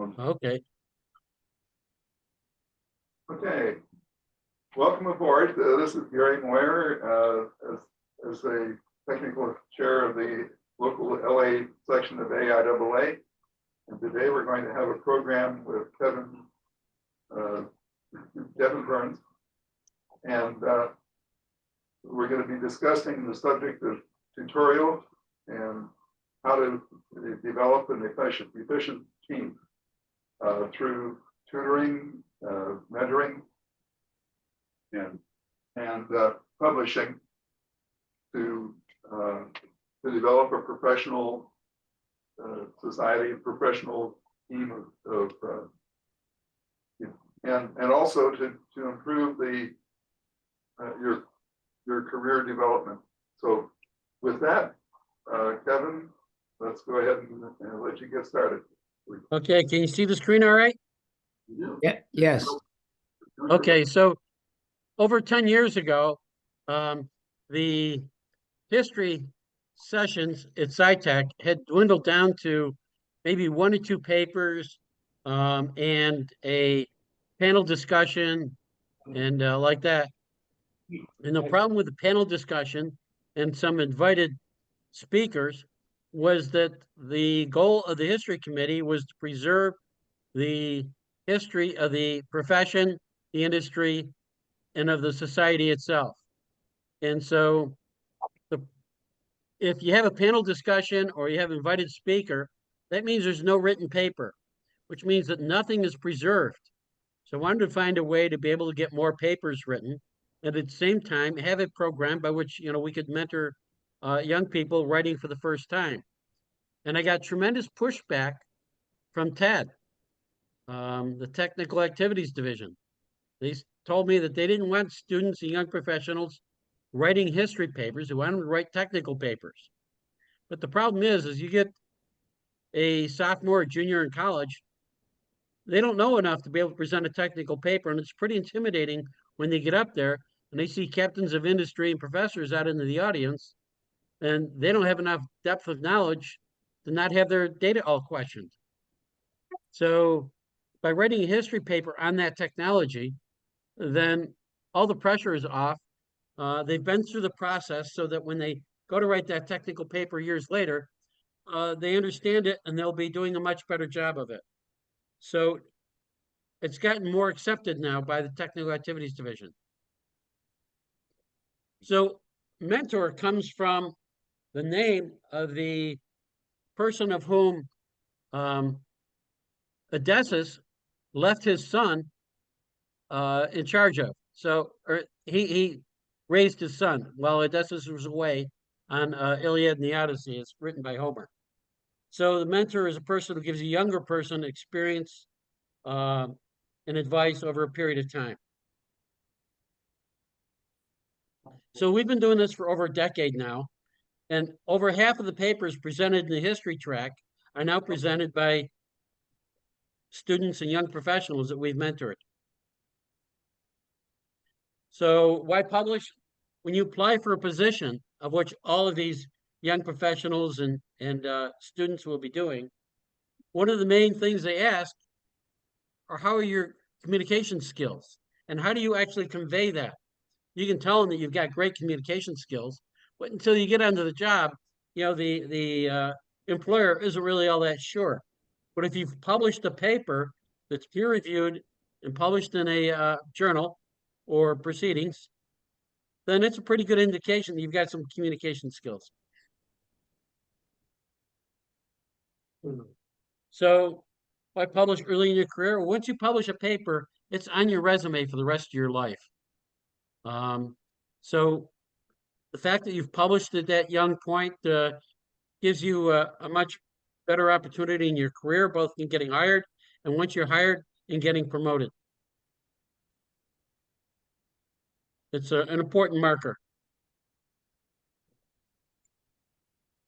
Okay. Okay. Welcome aboard. This is Gary Moyer, as the technical chair of the local LA section of AIAA. And today we're going to have a program with Kevin Burns. And we're going to be discussing the subject of tutorial and how to develop an efficient team through tutoring, mentoring, and publishing to develop a professional society, a professional team and also to improve the your career development. So with that, Kevin, let's go ahead and let you get started. Okay, can you see the screen all right? Yeah, yes. Okay, so over 10 years ago, the history sessions at SciTech had dwindled down to maybe 1 or 2 papers and a panel discussion and like that. And the problem with the panel discussion and some invited speakers was that the goal of the history committee was to preserve the history of the profession, the industry, and of the society itself. And so if you have a panel discussion or you have an invited speaker, that means there's no written paper, which means that nothing is preserved. So I wanted to find a way to be able to get more papers written, and at the same time have a program by which we could mentor young people writing for the first time. And I got tremendous pushback from TAD, the Technical Activities Division. They told me that they didn't want students and young professionals writing history papers. They wanted to write technical papers. But the problem is you get a sophomore or junior in college, they don't know enough to be able to present a technical paper, and it's pretty intimidating when they get up there and they see captains of industry and professors out into the audience, and they don't have enough depth of knowledge to not have their data all questioned. So by writing a history paper on that technology, then all the pressure is off. They've been through the process so that when they go to write that technical paper years later, they understand it and they'll be doing a much better job of it. So it's gotten more accepted now by the Technical Activities Division. So mentor comes from the name of the person of whom Odysseus left his son in charge of. So he raised his son while Odysseus was away on Iliad and the Odyssey. It's written by Homer. So the mentor is a person who gives a younger person experience and advice over a period of time. So we've been doing this for over a decade now, and over half of the papers presented in the history track are now presented by students and young professionals that we've mentored. So why publish? When you apply for a position, of which all of these young professionals and students will be doing, one of the main things they ask are, how are your communication skills? And how do you actually convey that? You can tell them that you've got great communication skills, but until you get onto the job, the employer isn't really all that sure. But if you've published a paper that's peer reviewed and published in a journal or proceedings, then it's a pretty good indication that you've got some communication skills. So why publish early in your career? Once you publish a paper, it's on your resume for the rest of your life. So the fact that you've published at that young point gives you a much better opportunity in your career, both in getting hired and once you're hired, in getting promoted. It's an important marker.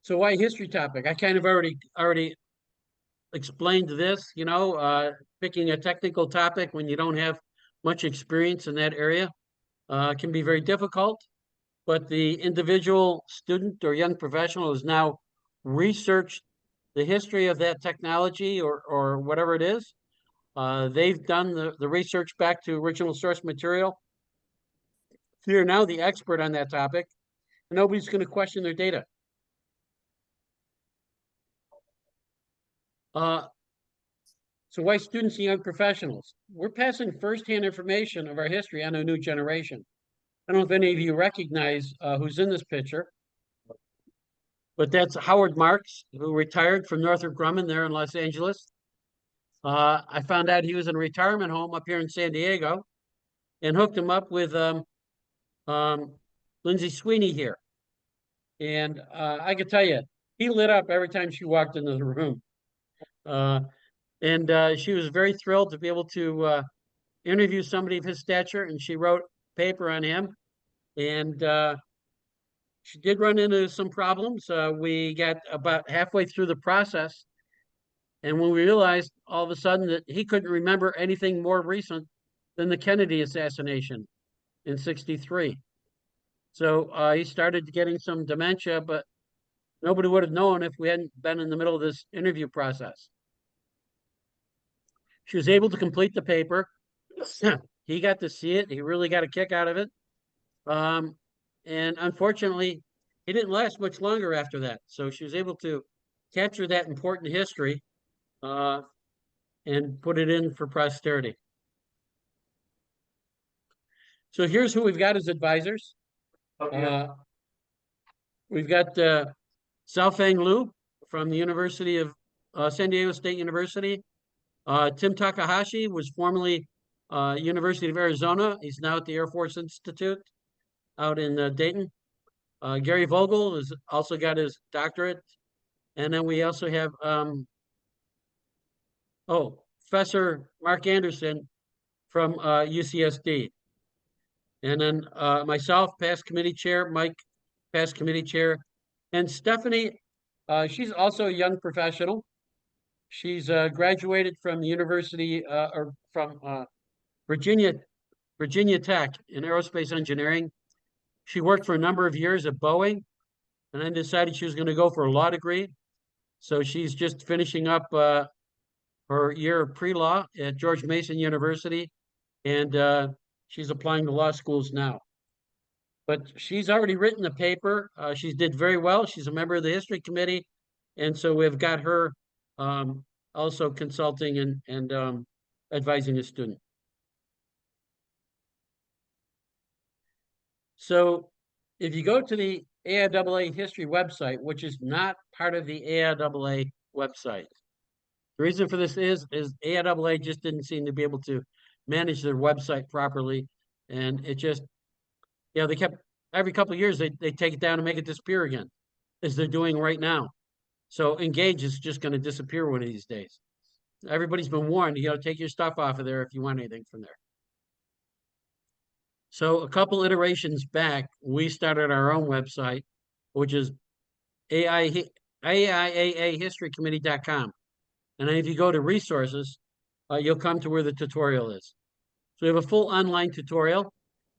So why history topic? I kind of already explained this, picking a technical topic when you don't have much experience in that area can be very difficult, but the individual student or young professional has now researched the history of that technology or whatever it is. They've done the research back to original source material. They're now the expert on that topic. And nobody's going to question their data. So why students and young professionals? We're passing firsthand information of our history on a new generation. I don't know if any of you recognize who's in this picture, but that's Howard Marks, who retired from Northrop Grumman there in Los Angeles. I found out he was in a retirement home up here in San Diego and hooked him up with Lindsay Sweeney here. And I could tell you, he lit up every time she walked into the room. And she was very thrilled to be able to interview somebody of his stature, and she wrote a paper on him. And she did run into some problems. We got about halfway through the process, and when we realized all of a sudden that he couldn't remember anything more recent than the Kennedy assassination in '63. So he started getting some dementia, but nobody would have known if we hadn't been in the middle of this interview process. She was able to complete the paper. He got to see it. He really got a kick out of it. And unfortunately, he didn't last much longer after that. So she was able to capture that important history and put it in for posterity. So here's who we've got as advisors. We've got Xiaofeng Liu from the University of San Diego State University. Tim Takahashi was formerly University of Arizona. He's now at the Air Force Institute out in Dayton. Gary Vogel has also got his doctorate. And then we also have, Professor Mark Anderson from UCSD. And then myself, past committee chair, Mike, past committee chair. And Stephanie, she's also a young professional. She's graduated from the University or from Virginia Tech in aerospace engineering. She worked for a number of years at Boeing and then decided she was going to go for a law degree. So she's just finishing up her year of pre-law at George Mason University, and she's applying to law schools now. But she's already written a paper. She did very well. She's a member of the history committee, and so we've got her also consulting and advising a student. So if you go to the AIAA history website, which is not part of the AIAA website, the reason for this is AIAA just didn't seem to be able to manage their website properly. And it just, they kept, every couple of years, they take it down and make it disappear again, as they're doing right now. So Engage is just going to disappear one of these days. Everybody's been warned, take your stuff off of there if you want anything from there. So a couple iterations back, we started our own website, which is AIAAhistorykcommittee.com. And then if you go to resources, you'll come to where the tutorial is. So we have a full online tutorial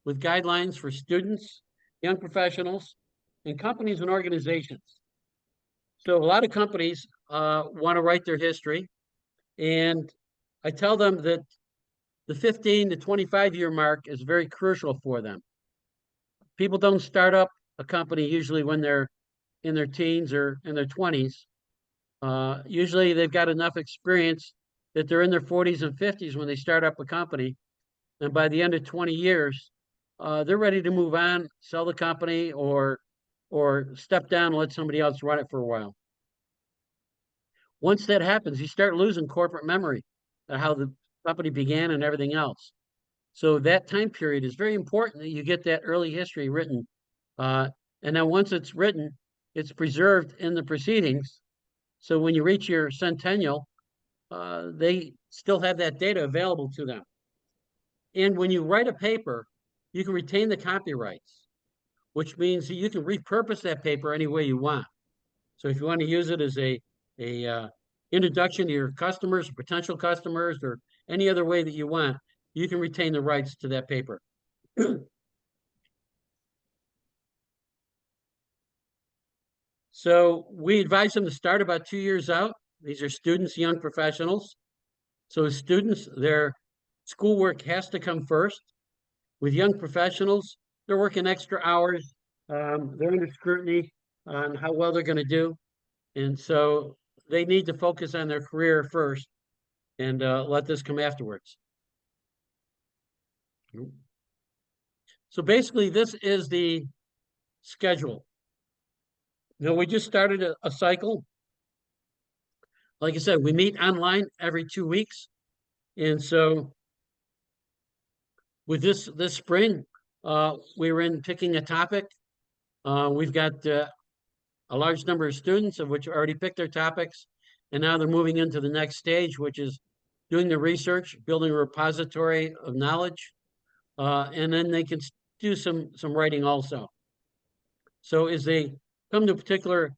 with guidelines for students, young professionals, and companies and organizations. So a lot of companies want to write their history, and I tell them that the 15 to 25-year mark is very crucial for them. People don't start up a company usually when they're in their teens or in their 20s. Usually they've got enough experience that they're in their 40s and 50s when they start up a company. And by the end of 20 years, they're ready to move on, sell the company, or step down and let somebody else run it for a while. Once that happens, you start losing corporate memory of how the company began and everything else. So that time period is very important that you get that early history written. And then once it's written, it's preserved in the proceedings. So when you reach your centennial, they still have that data available to them. And when you write a paper, you can retain the copyrights, which means that you can repurpose that paper any way you want. So if you want to use it as a introduction to your customers, potential customers, or any other way that you want, you can retain the rights to that paper. So we advise them to start about 2 years out. These are students, young professionals. So as students, their schoolwork has to come first. With young professionals, they're working extra hours. They're under scrutiny on how well they're going to do. And so they need to focus on their career first and let this come afterwards. So basically, this is the schedule. We just started a cycle. Like I said, we meet online every 2 weeks. And so with this spring, we were in picking a topic. We've got a large number of students of which already picked their topics. And now they're moving into the next stage, which is doing the research, building a repository of knowledge. And then they can do some writing also. So as they come to a particular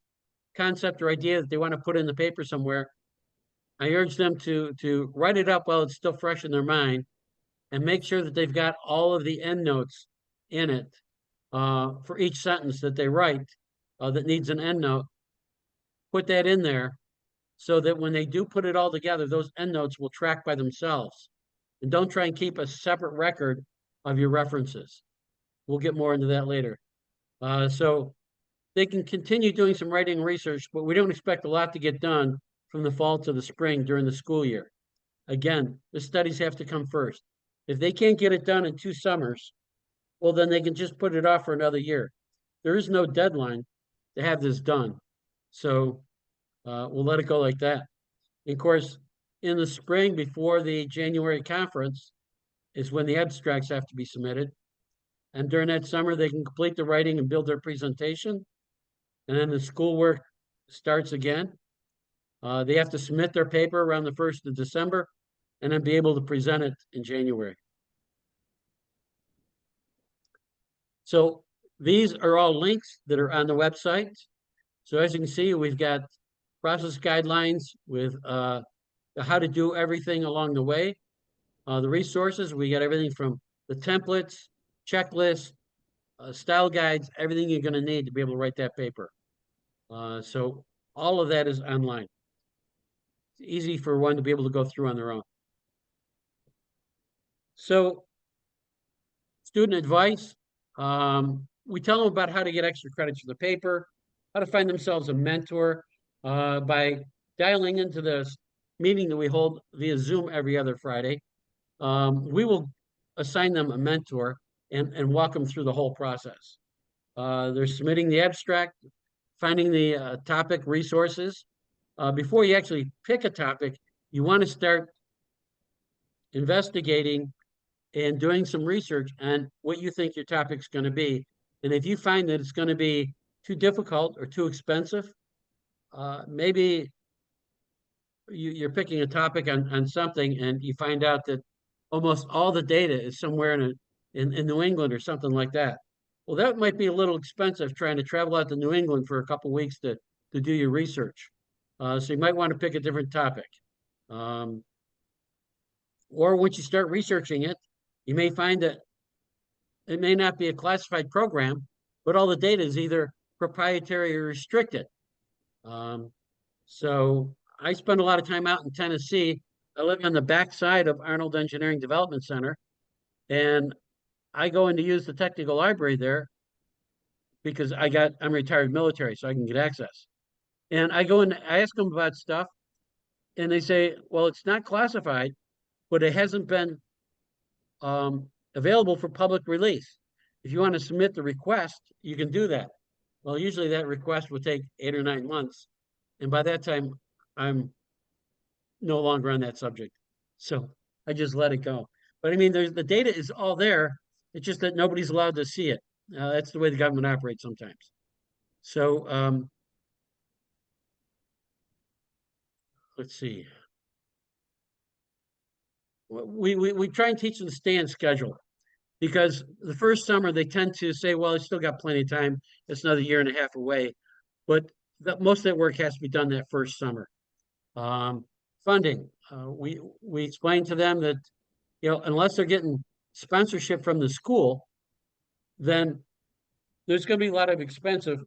concept or idea that they want to put in the paper somewhere, I urge them to write it up while it's still fresh in their mind and make sure that they've got all of the endnotes in it for each sentence that they write that needs an endnote. Put that in there so that when they do put it all together, those endnotes will track by themselves. And don't try and keep a separate record of your references. We'll get more into that later. So they can continue doing some writing and research, but we don't expect a lot to get done from the fall to the spring during the school year. Again, the studies have to come first. If they can't get it done in 2 summers, well, then they can just put it off for another year. There is no deadline to have this done. So we'll let it go like that. And of course, in the spring before the January conference is when the abstracts have to be submitted. And during that summer, they can complete the writing and build their presentation. And then the schoolwork starts again. They have to submit their paper around the 1st of December and then be able to present it in January. So these are all links that are on the website. So as you can see, we've got process guidelines with how to do everything along the way. The resources, we got everything from the templates, checklists, style guides, everything you're going to need to be able to write that paper. So all of that is online. It's easy for one to be able to go through on their own. So student advice, we tell them about how to get extra credits for the paper, how to find themselves a mentor by dialing into the meeting that we hold via Zoom every other Friday. We will assign them a mentor and walk them through the whole process. They're submitting the abstract, finding the topic resources. Before you actually pick a topic, you want to start investigating and doing some research on what you think your topic's going to be. And if you find that it's going to be too difficult or too expensive, maybe you're picking a topic on something and you find out that almost all the data is somewhere in New England or something like that. Well, that might be a little expensive trying to travel out to New England for a couple of weeks to do your research. So you might want to pick a different topic. Or once you start researching it, you may find that it may not be a classified program, but all the data is either proprietary or restricted. So I spend a lot of time out in Tennessee. I live on the backside of Arnold Engineering Development Center, and I go in to use the technical library there because I'm retired military, so I can get access. And I go in, I ask them about stuff, and they say, well, it's not classified, but it hasn't been available for public release. If you want to submit the request, you can do that. Well, usually that request will take 8 or 9 months. And by that time, I'm no longer on that subject. So I just let it go. But I mean, the data is all there. It's just that nobody's allowed to see it. That's the way the government operates sometimes. So let's see. We try and teach them to stay on schedule because the first summer they tend to say, well, I still got plenty of time. It's another year and a half away. But most of that work has to be done that first summer. Funding. We explain to them that, unless they're getting sponsorship from the school, then there's going to be a lot of expensive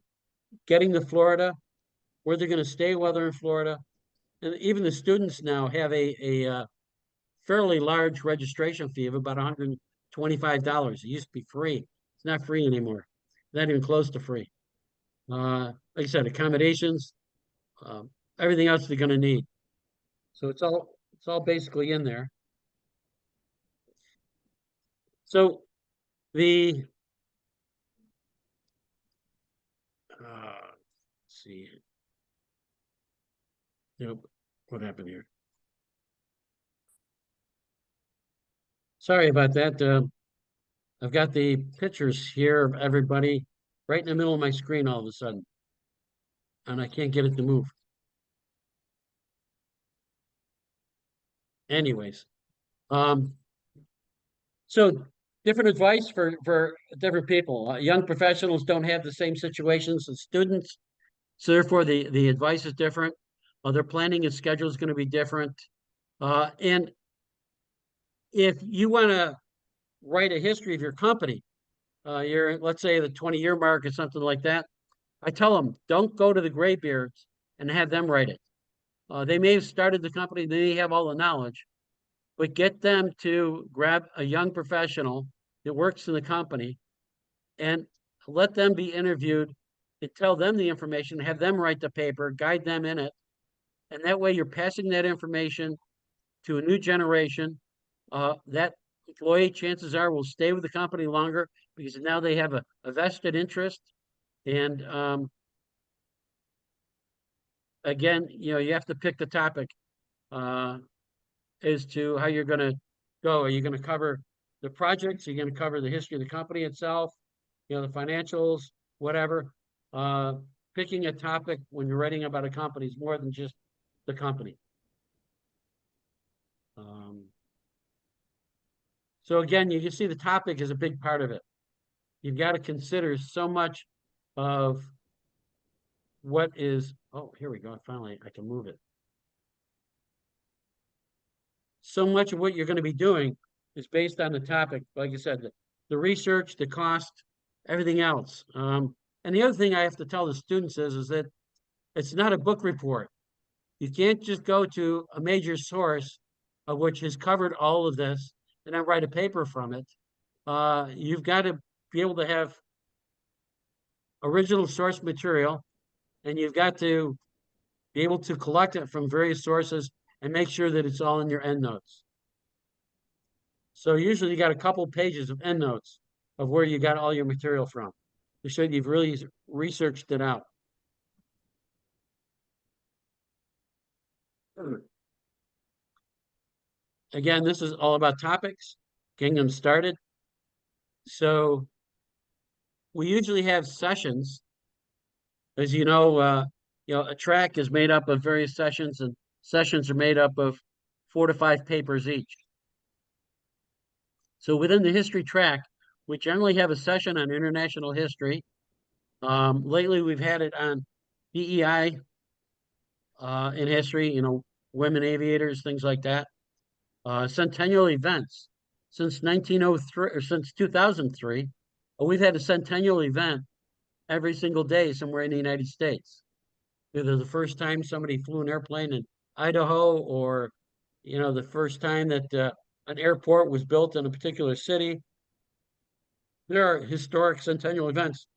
getting to Florida, where they're going to stay while they're in Florida. And even the students now have a fairly large registration fee of about $125. It used to be free. It's not free anymore. Not even close to free. Like I said, accommodations, um, everything else they're going to need. So it's all basically in there. So the let's see, nope, what happened here? Sorry about that. I've got the pictures here of everybody right in the middle of my screen all of a sudden, and I can't get it to move. Anyways, um, so different advice for different people. Young professionals don't have the same situations as students, so therefore the advice is different. Their planning and schedule is going to be different. And if you want to write a history of your company, you're let's say the 20-year mark or something like that. I tell them don't go to the graybeards and have them write it. They may have started the company, they may have all the knowledge, but get them to grab a young professional that works in the company and let them be interviewed and tell them the information, have them write the paper, guide them in it. And that way you're passing that information to a new generation. That employee, chances are, will stay with the company longer because now they have a vested interest. And again, you have to pick the topic uh, as to how you're going to go. Are you going to cover the projects? Are you going to cover the history of the company itself? The financials, whatever. Uh, Picking a topic when you're writing about a company is more than just the company. So again, you can see the topic is a big part of it. You've got to consider so much of what is, oh, here we go. Finally, I can move it. So much of what you're going to be doing is based on the topic. Like I said, the research, the cost, everything else. And the other thing I have to tell the students is that it's not a book report. You can't just go to a major source of which has covered all of this and then write a paper from it. You've got to be able to have original source material, and you've got to be able to collect it from various sources and make sure that it's all in your endnotes. So usually you got a couple pages of endnotes of where you got all your material from to show you've really researched it out. Again, this is all about topics, getting them started. So we usually have sessions. As a track is made up of various sessions, and sessions are made up of 4 to 5 papers each. So within the history track, we generally have a session on international history. Lately, we've had it on DEI in history, women aviators, things like that. Centennial events. Since 1903 or since 2003, we've had a centennial event every single day somewhere in the United States. Either the first time somebody flew an airplane in Idaho, or the first time that an airport was built in a particular city. There are historic centennial events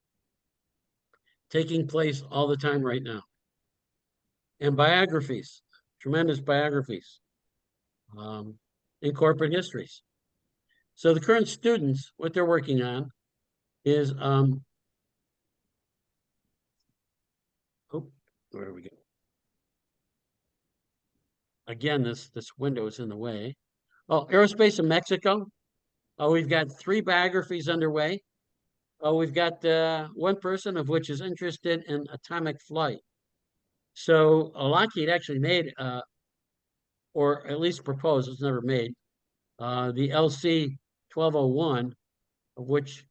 taking place all the time right now. And biographies, tremendous biographies in corporate histories. So the current students, what they're working on is, where do we go? Again, this window is in the way. Oh, aerospace in Mexico. We've got 3 biographies underway. We've got one person of which is interested in atomic flight. So Lockheed actually made, or at least proposed, it's never made, the LC-1201, of which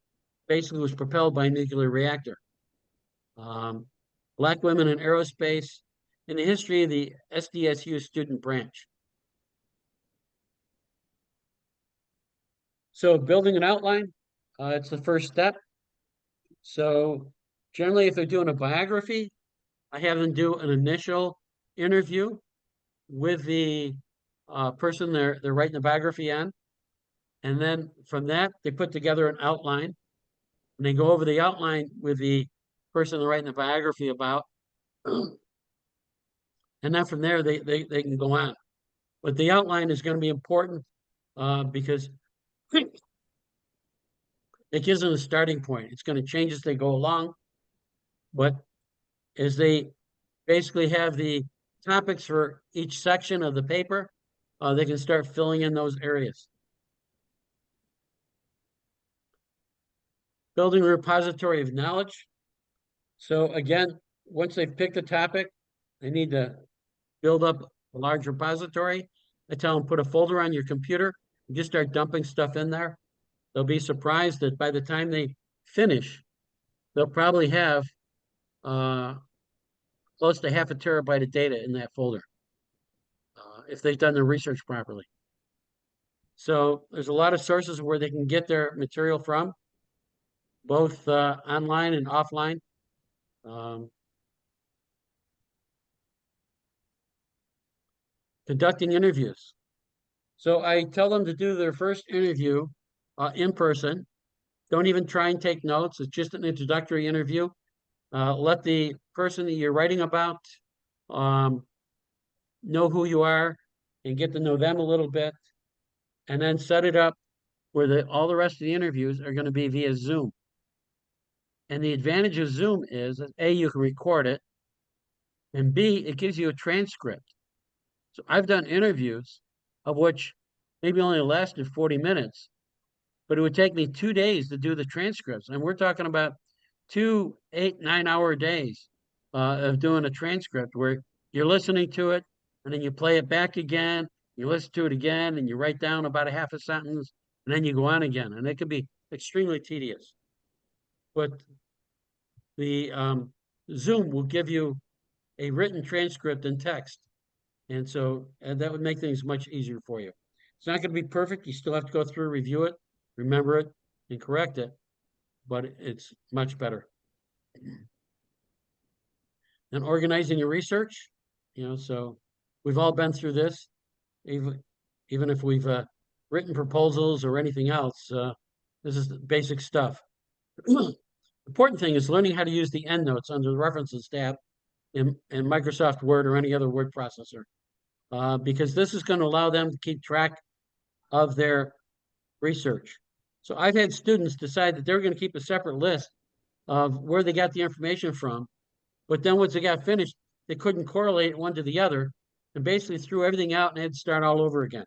basically was propelled by a nuclear reactor. Black women in aerospace, in the history of the SDSU student branch. So building an outline, it's the first step. So Generally, if they're doing a biography, I have them do an initial interview with the person they're writing the biography on. And then from that, they put together an outline and they go over the outline with the person they're writing the biography about. And then from there, they can go on. But the outline is going to be important because it gives them a starting point. It's going to change as they go along. But as they basically have the topics for each section of the paper, they can start filling in those areas. Building a repository of knowledge. So again, once they've picked a topic, they need to build up a large repository. I tell them put a folder on your computer and just start dumping stuff in there. They'll be surprised that by the time they finish, they'll probably have close to 0.5 terabyte of data in that folder if they've done their research properly. So there's a lot of sources where they can get their material from, both online and offline. Conducting interviews. So I tell them to do their first interview in person. Don't even try and take notes. It's just an introductory interview. Let the person that you're writing about know who you are and get to know them a little bit. And then set it up where all the rest of the interviews are going to be via Zoom. And the advantage of Zoom is that A, you can record it, and B, it gives you a transcript. So I've done interviews of which maybe only lasted 40 minutes, but it would take me 2 days to do the transcripts. And we're talking about 2 8, 9-hour days of doing a transcript where you're listening to it and then you play it back again, you listen to it again, and you write down about a half a sentence, and then you go on again. And it can be extremely tedious. But the Zoom will give you a written transcript in text. And so that would make things much easier for you. It's not going to be perfect. You still have to go through, review it, remember it, and correct it, but it's much better. And organizing your research, so we've all been through this, even if we've written proposals or anything else. This is the basic stuff. Important thing is learning how to use the endnotes under the References tab in Microsoft Word or any other word processor, because this is going to allow them to keep track of their research. So I've had students decide that they're going to keep a separate list of where they got the information from, but then once they got finished, they couldn't correlate one to the other and basically threw everything out and had to start all over again.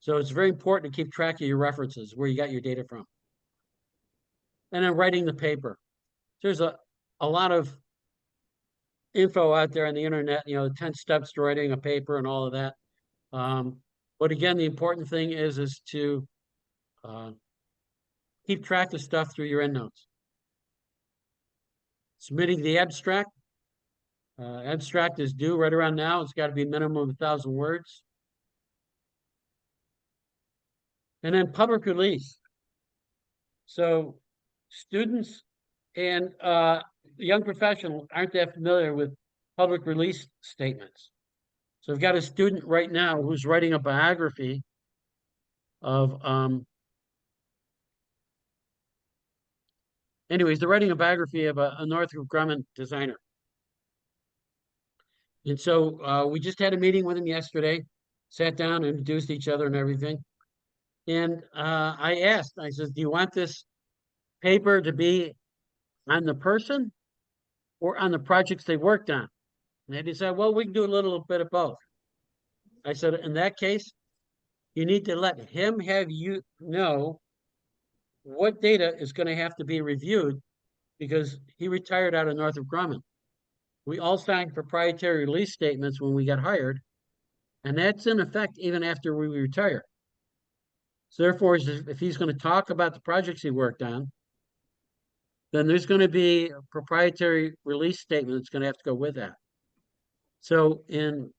So it's very important to keep track of your references, where you got your data from. And then writing the paper. There's a lot of info out there on the internet, 10 steps to writing a paper and all of that. But again, the important thing is to keep track of stuff through your endnotes. Submitting the abstract. Abstract is due right around now. It's got to be a minimum of 1,000 words. And then public release. So students and young professionals aren't that familiar with public release statements. So I've got a student right now who's writing a biography of, anyways, they're writing a biography of a Northrop Grumman designer. And so we just had a meeting with him yesterday, sat down, introduced each other and everything. And I asked, I said, do you want this paper to be on the person or on the projects they worked on? And they decided, well, we can do a little bit of both. I said, in that case, you need to let him have you know what data is going to have to be reviewed, because he retired out of Northrop Grumman. We all signed proprietary release statements when we got hired, and that's in effect even after we retire. So therefore, if he's going to talk about the projects he worked on, then there's going to be a proprietary release statement that's going to have to go with that. So in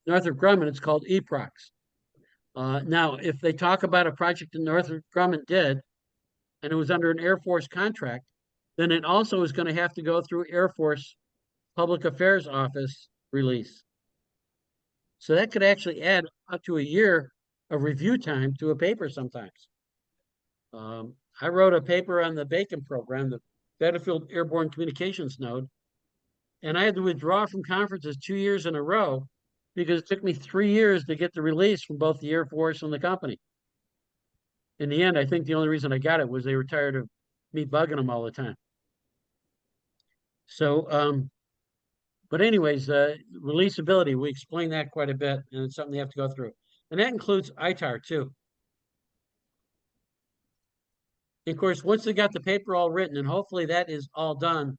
Northrop Grumman, it's called EPROCs. Now, if they talk about a project that Northrop Grumman did, and it was under an Air Force contract, then it also is going to have to go through Air Force Public Affairs Office release. So that could actually add up to a year of review time to a paper sometimes. I wrote a paper on the Bacon program, the Battlefield Airborne Communications Node, and I had to withdraw from conferences 2 years in a row because it took me 3 years to get the release from both the Air Force and the company. In the end, I think the only reason I got it was they were tired of me bugging them all the time. So, but anyways, releasability, we explain that quite a bit, and it's something you have to go through. And that includes ITAR too. Of course, once they got the paper all written, and hopefully that is all done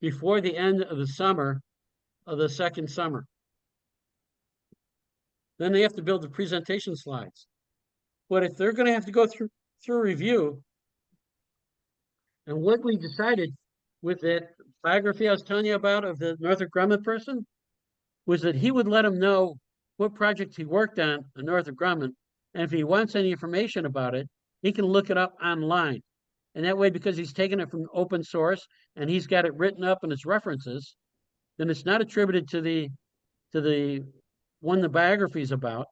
before the end of the summer, of the second summer. Then they have to build the presentation slides. But if they're going to have to go through review, and what we decided with that biography I was telling you about of the Northrop Grumman person was that he would let them know what projects he worked on at Northrop Grumman, and if he wants any information about it, he can look it up online. And that way, because he's taken it from open source and he's got it written up in its references, then it's not attributed to the one the biography is about,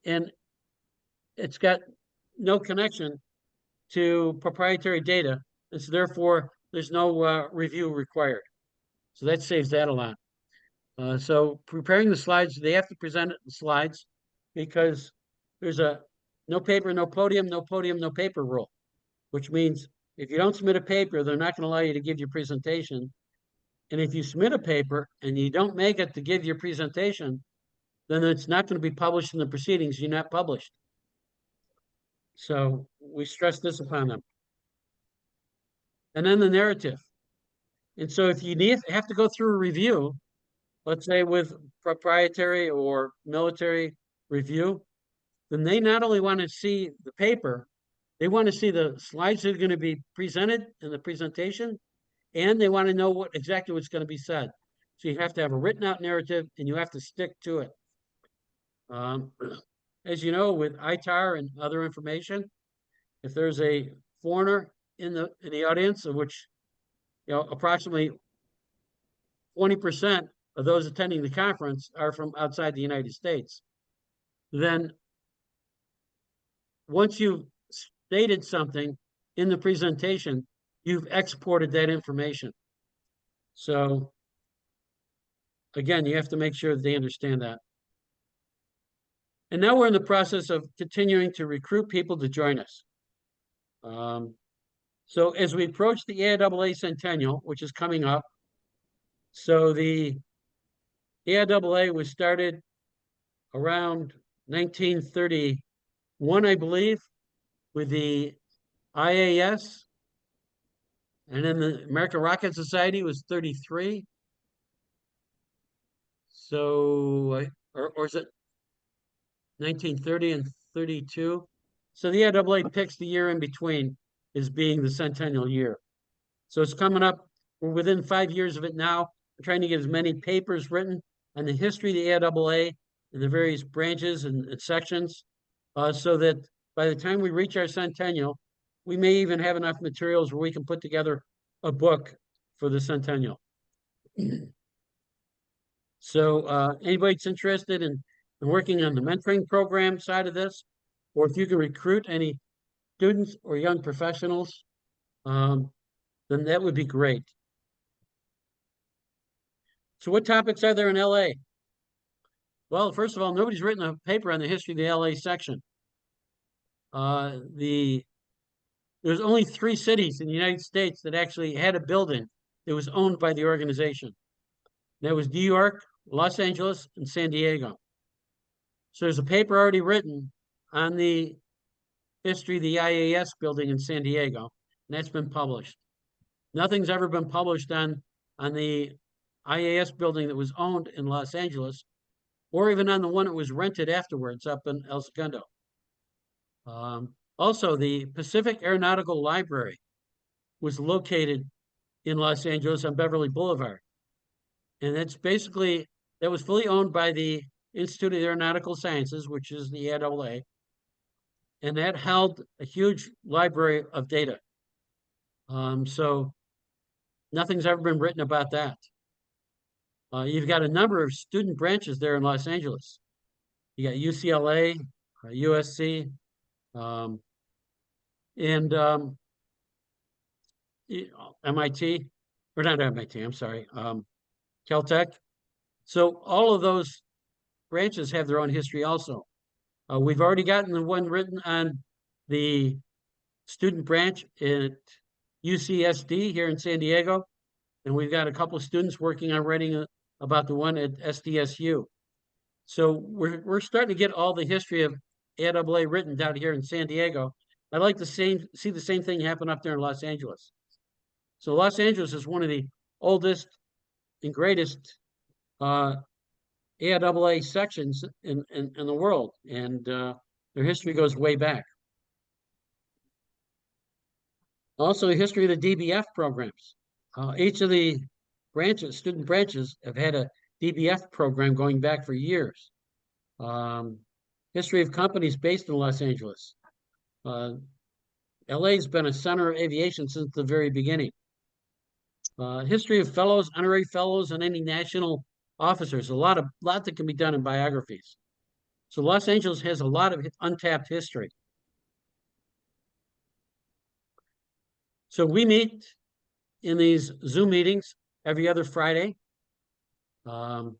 and it's got no connection to proprietary data, and so therefore there's no review required. So that saves that a lot. So preparing the slides, they have to present the slides because there's a no paper, no podium, no podium, no paper rule, which means if you don't submit a paper, they're not going to allow you to give your presentation. And if you submit a paper and you don't make it to give your presentation, then it's not going to be published in the proceedings. You're not published. So we stress this upon them. And then the narrative. And so if you have to go through a review, let's say with proprietary or military review, then they not only want to see the paper, they want to see the slides that are going to be presented in the presentation, and they want to know exactly what's going to be said. So you have to have a written out narrative and you have to stick to it. As you know, with ITAR and other information, if there's a foreigner in the audience, of which approximately 20% of those attending the conference are from outside the United States, then once you've stated something in the presentation, you've exported that information. So again, you have to make sure that they understand that. And now we're in the process of continuing to recruit people to join us. So as we approach the AIAA Centennial, which is coming up, so the AIAA was started around 1931, I believe, with the IAS, and then the American Rocket Society was 33. So, or is it 1930 and 32? So the AIAA picks the year in between as being the centennial year. So it's coming up. We're within 5 years of it now. We're trying to get as many papers written on the history of the AIAA and the various branches and sections, so that by the time we reach our centennial, we may even have enough materials where we can put together a book for the centennial. So anybody that's interested in working on the mentoring program side of this, or if you can recruit any students or young professionals, then that would be great. So what topics are there in LA? Well, first of all, nobody's written a paper on the history of the LA section. There's only 3 cities in the United States that actually had a building that was owned by the organization. That was New York, Los Angeles, and San Diego. So there's a paper already written on the history of the IAS building in San Diego, and that's been published. Nothing's ever been published on the IAS building that was owned in Los Angeles, or even on the one that was rented afterwards up in El Segundo. Also, the Pacific Aeronautical Library was located in Los Angeles on Beverly Boulevard. And that's basically, that was fully owned by the Institute of Aeronautical Sciences, which is the AIAA. And that held a huge library of data. So nothing's ever been written about that. You've got a number of student branches there in Los Angeles. You got UCLA, USC, um, and MIT, or not MIT, I'm sorry, Caltech. So all of those branches have their own history also. We've already gotten the one written on the student branch at UCSD here in San Diego, and we've got a couple of students working on writing about the one at SDSU. So we're starting to get all the history of AIAA written down here in San Diego. I'd like to see the same thing happen up there in Los Angeles. So Los Angeles is one of the oldest and greatest AIAA sections in the world, and their history goes way back. Also, the history of the DBF programs. Each of the branches, student branches, have had a DBF program going back for years. History of companies based in Los Angeles. LA has been a center of aviation since the very beginning. History of fellows, honorary fellows, and any national officers. A lot that can be done in biographies. So Los Angeles has a lot of untapped history. So we meet in these Zoom meetings every other Friday. So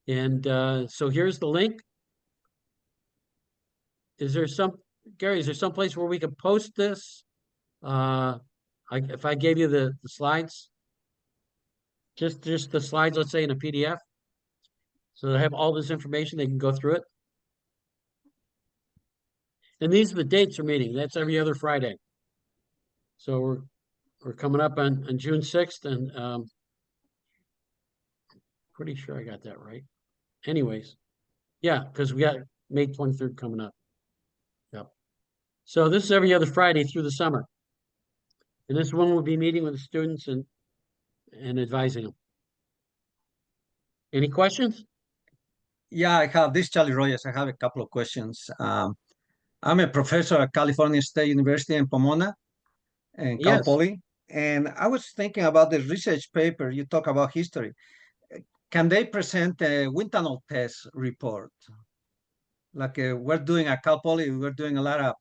here's the link. Gary, is there some place where we could post this? If I gave you the slides, just the slides, let's say in a PDF, so they have all this information, they can go through it. And these are the dates for meeting. That's every other Friday. So we're coming up on June 6th, and pretty sure I got that right. Anyways, yeah, because we got May 23rd coming up. Yep. So this is every other Friday through the summer. And this one will be meeting with the students and advising them. Any questions? Yeah, I have this Charlie Rogers. I have a couple of questions. I'm a professor at California State University in Pomona and Cal Yes. Poly. And I was thinking about the research paper. You talk about history. Can they present a wind tunnel test report? Like we're doing at Cal Poly, we're doing a lot of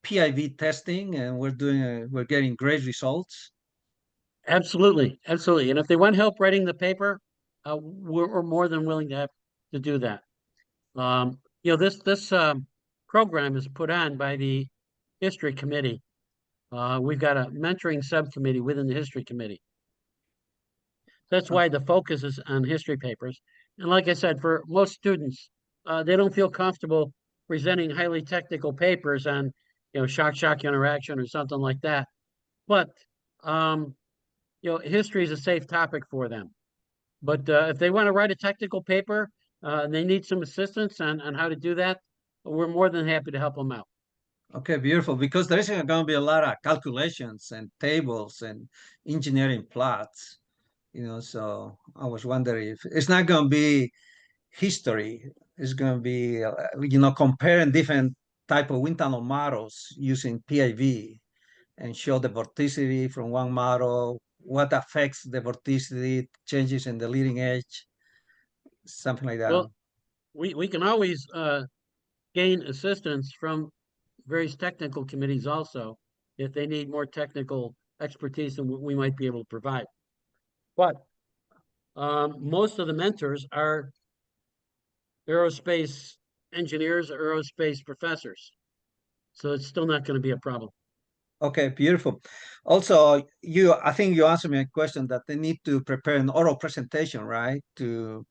PIV testing, and we're getting great results. Absolutely, absolutely. And if they want help writing the paper, we're more than willing to do that. This program is put on by the history committee. We've got a mentoring subcommittee within the history committee. That's why the focus is on history papers. And like I said, for most students, they don't feel comfortable presenting highly technical papers on, shock interaction or something like that. But history is a safe topic for them. But if they want to write a technical paper, they need some assistance on how to do that, we're more than happy to help them out. Okay, beautiful. Because there is going to be a lot of calculations and tables and engineering plots, so I was wondering if it's not going to be history. It's going to be, comparing different type of wind tunnel models using PIV and show the vorticity from one model, what affects the vorticity, changes in the leading edge, something like that. Well, we can always gain assistance from various technical committees also, if they need more technical expertise than we might be able to provide. But most of the mentors are aerospace engineers or aerospace professors. So it's still not going to be a problem. Okay, beautiful. Also, I think you answered me a question that they need to prepare an oral presentation, right? To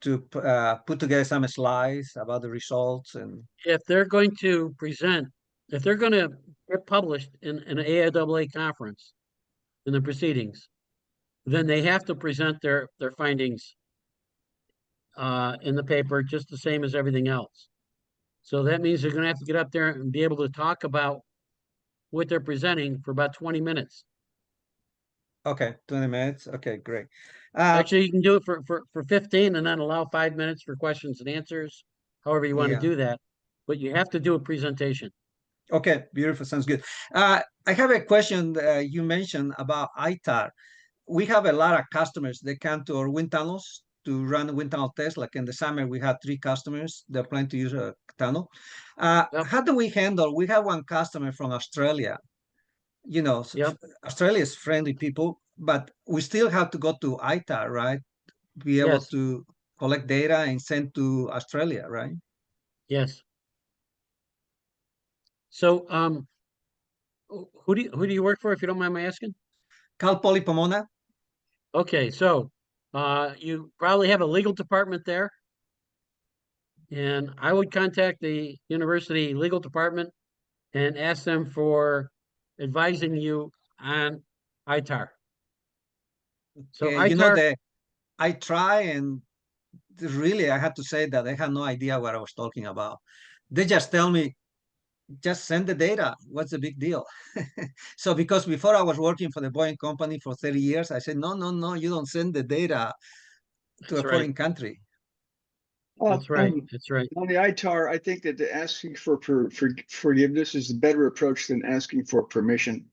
put together some slides about the results and. If they're going to get published in an AIAA conference in the proceedings, then they have to present their findings in the paper just the same as everything else. So that means they're going to have to get up there and be able to talk about what they're presenting for about 20 minutes. Okay, 20 minutes. Okay, great. Actually, you can do it for 15 and then allow 5 minutes for questions and answers, however you want to do that. But you have to do a presentation. Okay, beautiful. Sounds good. I have a question. You mentioned about ITAR. We have a lot of customers. They come to our wind tunnels to run wind tunnel tests. Like in the summer, we had 3 customers that plan to use a tunnel. Yep, How do we handle? We have one customer from Australia. You know, yep, Australia is friendly people, but we still have to go to ITAR, right? Be able yes, to collect data and send to Australia, right? yes. So, who do you work for, if you don't mind my asking? Cal Poly Pomona. Okay, so, you probably have a legal department there, and I would contact the university legal department and ask them for advising you on ITAR. So You know, ITAR, I try and really I had to say that I had no idea what I was talking about. They just tell me, just send the data. What's the big deal? So because before I was working for the Boeing company for 30 years, I said, no, no, no, you don't send the data to a that's right, foreign country. that's right, that's right. On the ITAR, I think that asking for forgiveness is the better approach than asking for permission.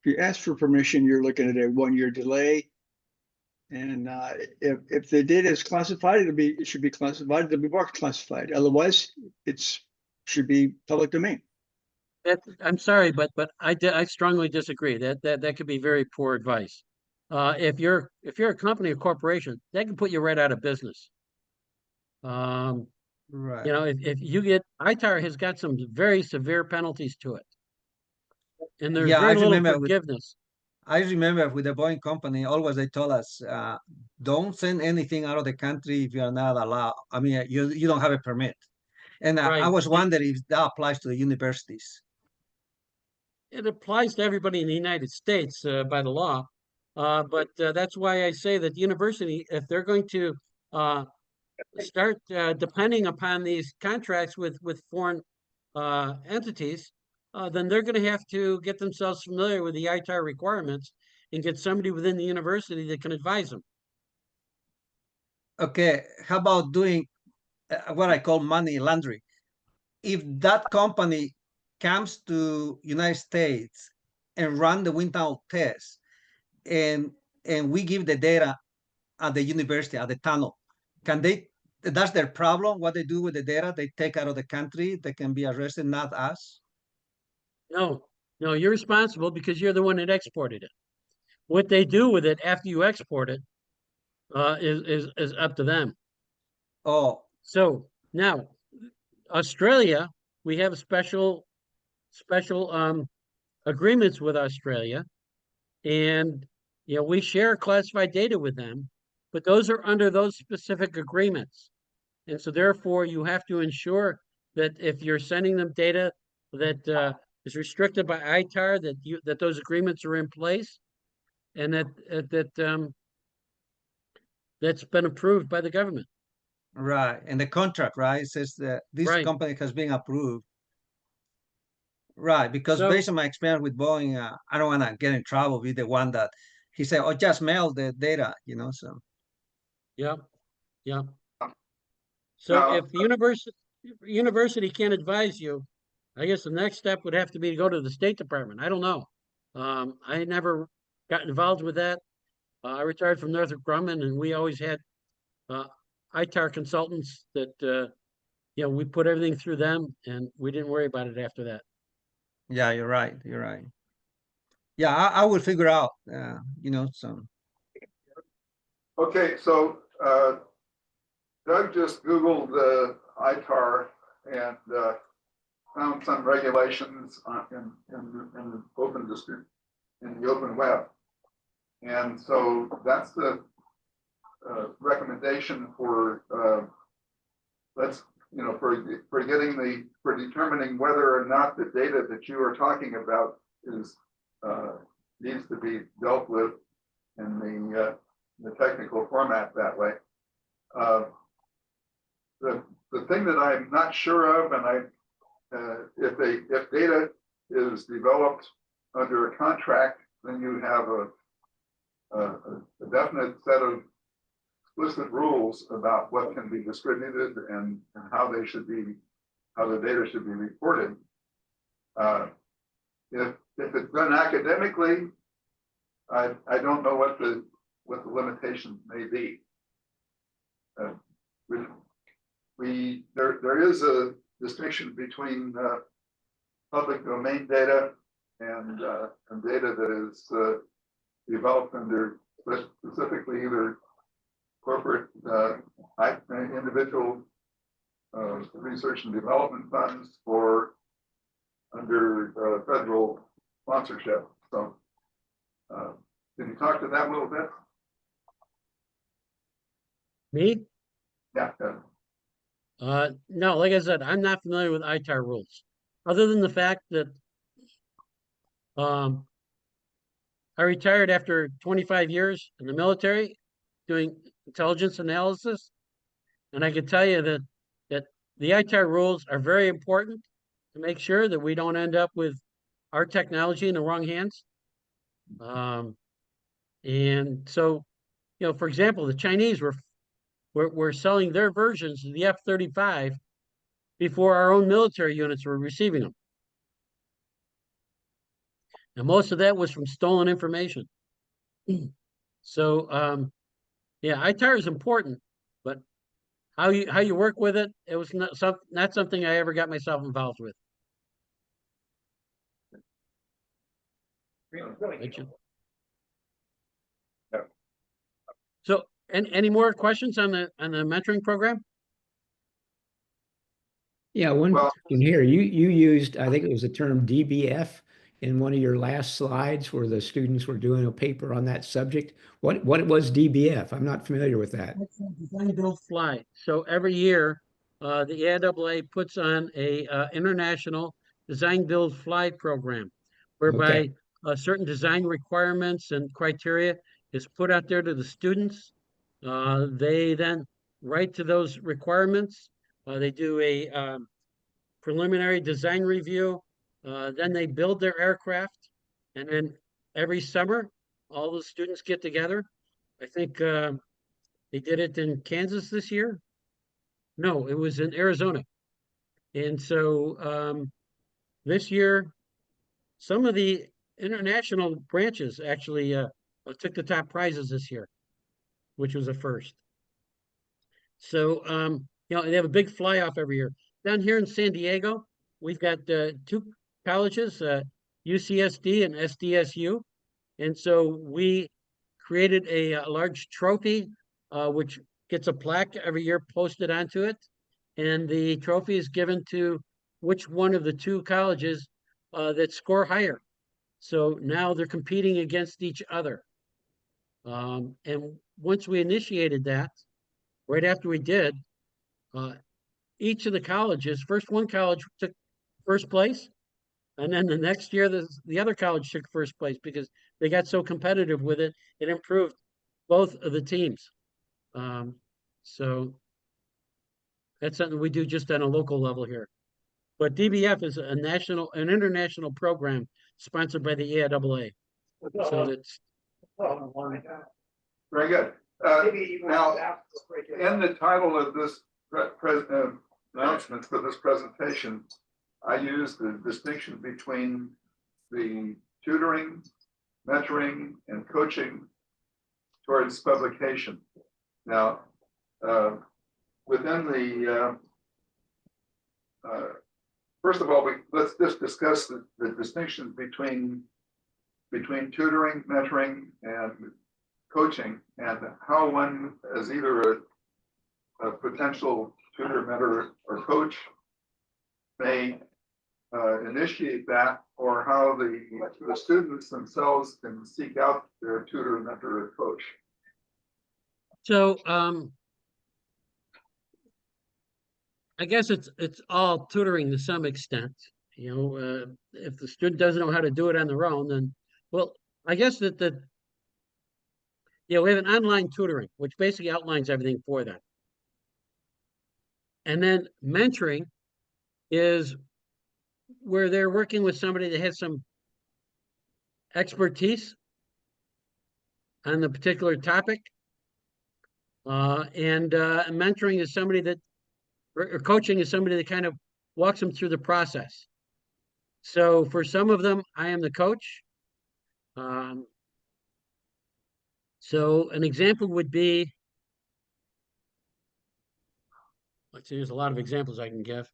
If you ask for permission, you're looking at a 1-year delay. And if the data is classified, it should be classified. It'll be marked classified. Otherwise, should be public domain. I'm sorry, but I strongly disagree. That could be very poor advice. If you're a company or corporation, that can put you right out of business. Um, Right. if you get ITAR has got some very severe penalties to it, and there's Yeah, very little forgiveness. I remember with the Boeing company, always they told us, don't send anything out of the country if you are not allowed. I mean, you don't have a permit. And I Right. was wondering if that applies to the universities. It applies to everybody in the United States by the law. But that's why I say that the university, if they're going to start depending upon these contracts with foreign entities, then they're going to have to get themselves familiar with the ITAR requirements and get somebody within the university that can advise them. Okay, how about doing what I call money laundering? If that company comes to United States and run the wind tunnel test, and we give the data at the university at the tunnel, can they? That's their problem. What they do with the data, they take out of the country. They can be arrested, not us. No, no, you're responsible because you're the one that exported it. What they do with it after you export it is up to them. Oh, So now, Australia, we have special agreements with Australia, and we share classified data with them, but those are under those specific agreements. And so therefore you have to ensure that if you're sending them data that is restricted by ITAR, that those agreements are in place and that's been approved by the government. right. And the contract, right, says that this Right. company has been approved. Right, because So, based on my experience with Boeing, I don't want to get in trouble with the one that he said, "Oh, just mail the data," you know. So yeah, yeah. So Now, if the university can't advise you, I guess the next step would have to be to go to the State Department. I don't know. I never got involved with that. I retired from Northrop Grumman, and we always had uh, ITAR consultants that we put everything through them, and we didn't worry about it after that. yeah, you're right. You're right. Yeah, I will figure out. You know, so okay, so Doug just Googled the ITAR and found some regulations in the open district, in the open web. And so that's the recommendation for let's for determining whether or not the data that you are talking about is needs to be dealt with in the technical format that way. The thing that I'm not sure of, and if data is developed under a contract, then you have a definite set of explicit rules about what can be distributed and how the data should be reported. If it's done academically, I don't know what the limitations may be. There is a distinction between public domain data and data that is developed under specifically either corporate individual research and development funds or under federal sponsorship. So can you talk to that a little bit? Me? Yeah. No, like I said, I'm not familiar with ITAR rules, other than the fact that I retired after 25 years in the military doing intelligence analysis. And I can tell you that the ITAR rules are very important to make sure that we don't end up with our technology in the wrong hands. And so, for example, the Chinese were selling their versions of the F-35 before our own military units were receiving them. And most of that was from stolen information. So, yeah, ITAR is important, but how you work with it, it was not something I ever got myself involved with. Thank you. Yeah. So, any more questions on the mentoring program? Yeah, one Well- question here. You used, I think it was the term DBF in one of your last slides where the students were doing a paper on that subject. What was DBF? I'm not familiar with that. Design, build, fly. So every year, the AIAA puts on a international design, build, fly program, whereby certain design requirements and criteria is put out there to the students. They then write to those requirements. They do a preliminary design review. Then they build their aircraft, and then every summer, all the students get together. I think they did it in Kansas this year. No, it was in Arizona. And so this year, some of the international branches actually took the top prizes this year, which was a first. So, they have a big fly off every year. Down here in San Diego, we've got two colleges, UCSD and SDSU. And so we created a large trophy, which gets a plaque every year posted onto it. And the trophy is given to which one of the two colleges that score higher. So now they're competing against each other. And once we initiated that, right after we did, each of the colleges, first one college took first place, and then the next year the other college took first place because they got so competitive with it. It improved both of the teams. So that's something we do just on a local level here. But DBF is an international program sponsored by the AIAA. So that's Very good. Now, in the title of this announcement for this presentation, I used the distinction between the tutoring, mentoring, and coaching towards publication. Now, within the first of all, let's just discuss the distinction between tutoring, mentoring, and coaching, and how one, as either a potential tutor, mentor, or coach, may initiate that, or how the students themselves can seek out their tutor, mentor, or coach. so. I guess it's all tutoring to some extent. If the student doesn't know how to do it on their own, then I guess that we have an online tutoring, which basically outlines everything for them. And then mentoring is where they're working with somebody that has some expertise on the particular topic. And mentoring is somebody that, or coaching is somebody that kind of walks them through the process. So for some of them, I am the coach. So an example would be, let's see, there's a lot of examples I can give.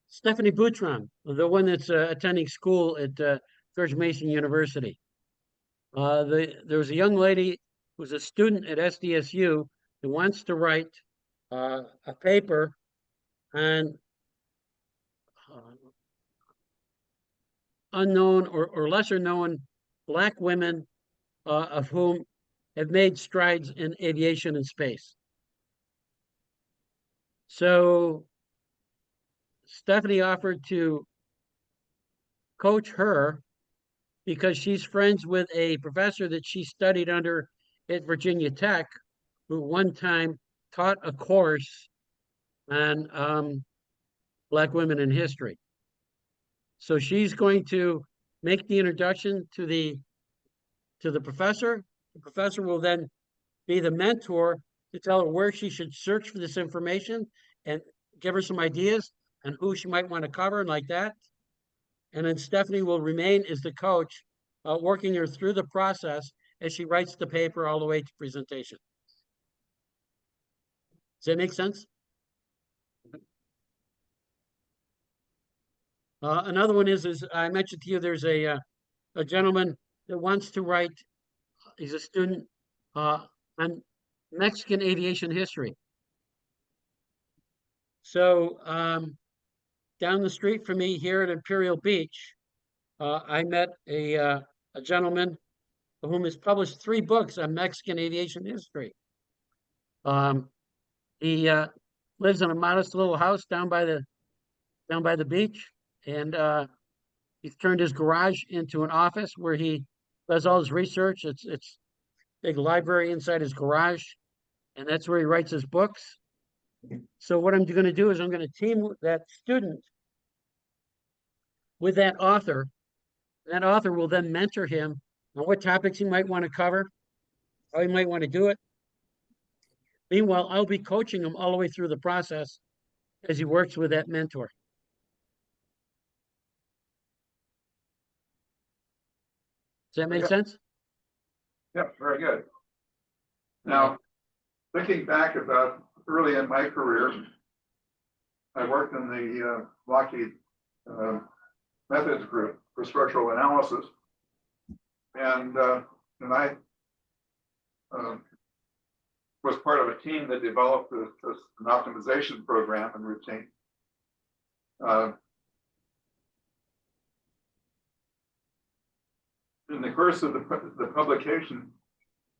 Stephanie Boutron, the one that's attending school at George Mason University. There was a young lady who's a student at SDSU who wants to write a paper on unknown or lesser known Black women of whom have made strides in aviation and space. So Stephanie offered to coach her because she's friends with a professor that she studied under at Virginia Tech, who one time taught a course on Black women in history. So she's going to make the introduction to the professor. The professor will then be the mentor to tell her where she should search for this information and give her some ideas on who she might want to cover and like that. And then Stephanie will remain as the coach, working her through the process as she writes the paper all the way to presentation. Does that make sense? Another one is I mentioned to you, there's a gentleman that wants to write, he's a student on Mexican aviation history. So down the street from me here at Imperial Beach, I met a gentleman whom has published 3 books on Mexican aviation history. He lives in a modest little house down by the beach, and he's turned his garage into an office where he does all his research. It's a big library inside his garage, and that's where he writes his books. So what I'm going to do is I'm going to team that student with that author. That author will then mentor him on what topics he might want to cover, how he might want to do it. Meanwhile, I'll be coaching him all the way through the process as he works with that mentor. Does that make sense? Yep, very good. Now, thinking back about early in my career, I worked in the Lockheed methods group for structural analysis, and I was part of a team that developed an optimization program and routine. In the course of the publication,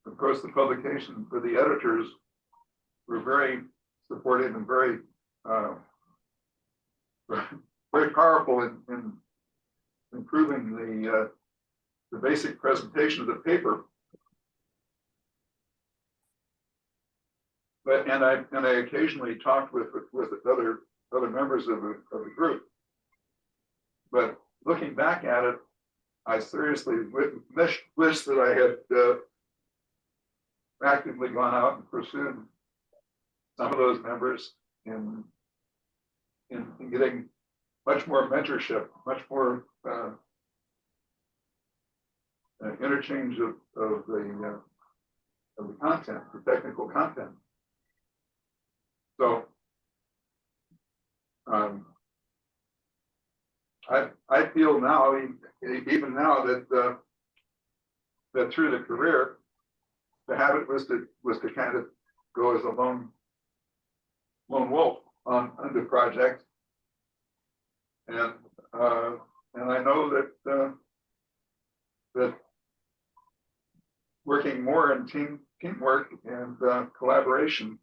of course, the publication for the editors were very supportive and very very powerful in improving the basic presentation of the paper. But I occasionally talked with other members of the group. But looking back at it, I seriously wish that I had actively gone out and pursued some of those members in getting much more mentorship, much more interchange of the content, the technical content. So I feel now, even now, that that through the career, the habit was to kind of go as a lone wolf on the project, and I know that that working more in teamwork and collaboration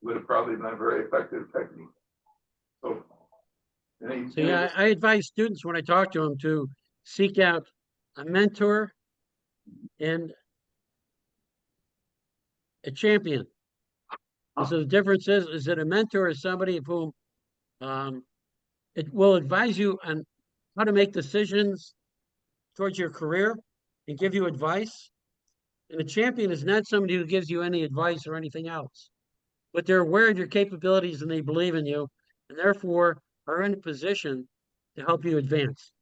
would have probably been a very effective technique. So, yeah, I advise students when I talk to them to seek out a mentor and a champion. And so the difference is that a mentor is somebody of whom it will advise you on how to make decisions towards your career and give you advice. And a champion is not somebody who gives you any advice or anything else, but they're aware of your capabilities and they believe in you, and therefore are in a position to help you advance.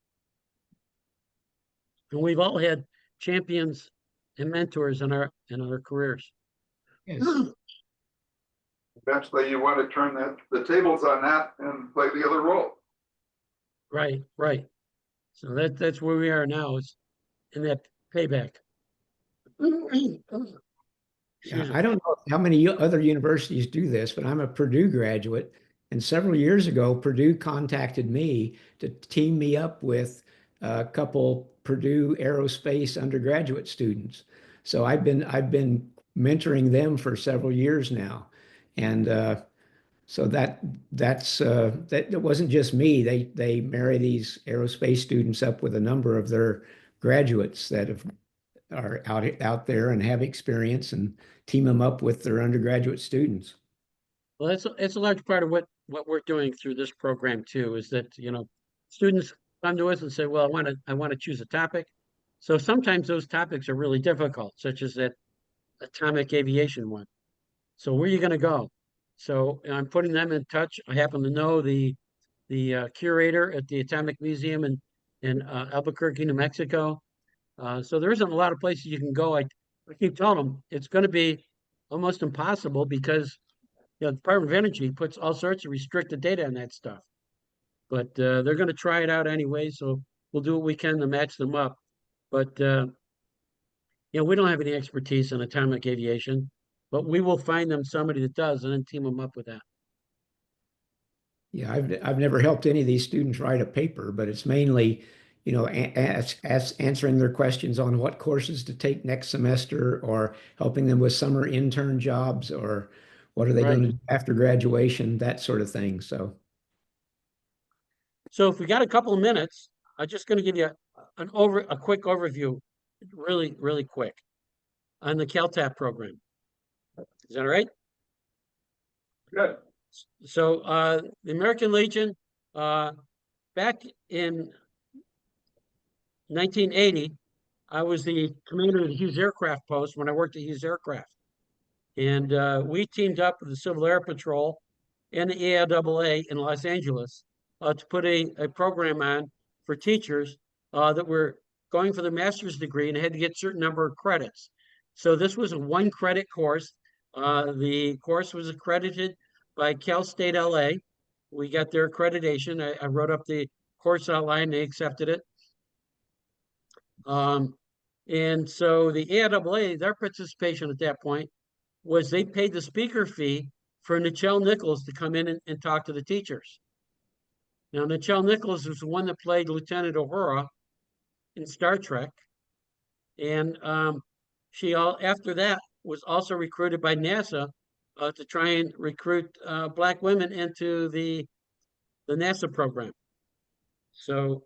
And we've all had champions and mentors in our careers. Yes. Eventually, you want to turn the tables on that and play the other role. Right, right. So that's where we are now, is in that payback. Yeah, Excuse me. I don't know how many other universities do this, but I'm a Purdue graduate. And several years ago, Purdue contacted me to team me up with a couple Purdue aerospace undergraduate students. So I've been mentoring them for several years now. And so that it wasn't just me. They marry these aerospace students up with a number of their graduates that are out there and have experience, and team them up with their undergraduate students. Well, it's a large part of what we're doing through this program too, is that, students come to us and say, well, I want to choose a topic. So sometimes those topics are really difficult, such as that atomic aviation one. So where are you going to go? So I'm putting them in touch. I happen to know the curator at the Atomic Museum in Albuquerque, New Mexico. So there isn't a lot of places you can go. I keep telling them it's going to be almost impossible because the Department of Energy puts all sorts of restricted data on that stuff. But they're going to try it out anyway, so we'll do what we can to match them up. But we don't have any expertise in atomic aviation, but we will find them somebody that does, and then team them up with that. Yeah, I've never helped any of these students write a paper, but it's mainly, answering their questions on what courses to take next semester, or helping them with summer intern jobs, or what are they going Right. to do after graduation, that sort of thing. So if we got a couple of minutes, I'm just going to give you a quick overview, really, really quick, on the CalTAP program. Is that all right? Good. So the American Legion, back in 1980, I was the commander of the Hughes Aircraft Post when I worked at Hughes Aircraft. And we teamed up with the Civil Air Patrol and the AIAA in Los Angeles to put a program on for teachers that were going for their master's degree and had to get a certain number of credits. So this was a 1-credit course. The course was accredited by Cal State LA. We got their accreditation. I wrote up the course outline. They accepted it. And so the AIAA, their participation at that point was they paid the speaker fee for Nichelle Nichols to come in and talk to the teachers. Now, Nichelle Nichols was the one that played Lieutenant Uhura in Star Trek. And she after that was also recruited by NASA to try and recruit Black women into the NASA program. So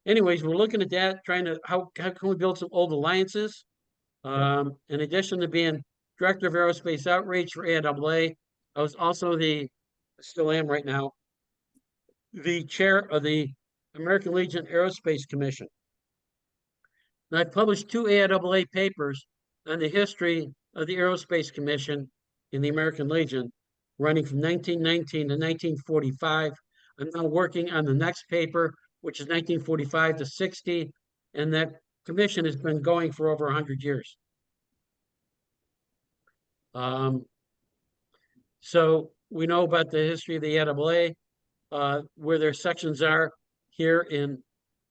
anyways, we're looking at that, trying to, how can we build some old alliances? In addition to being Director of Aerospace Outreach for AIAA, I was also still am right now, the chair of the American Legion Aerospace Commission. And I've published 2 AIAA papers on the history of the Aerospace Commission in the American Legion, running from 1919 to 1945. I'm now working on the next paper, which is 1945 to 60, and that commission has been going for over 100 years. So we know about the history of the AIAA, where their sections are here in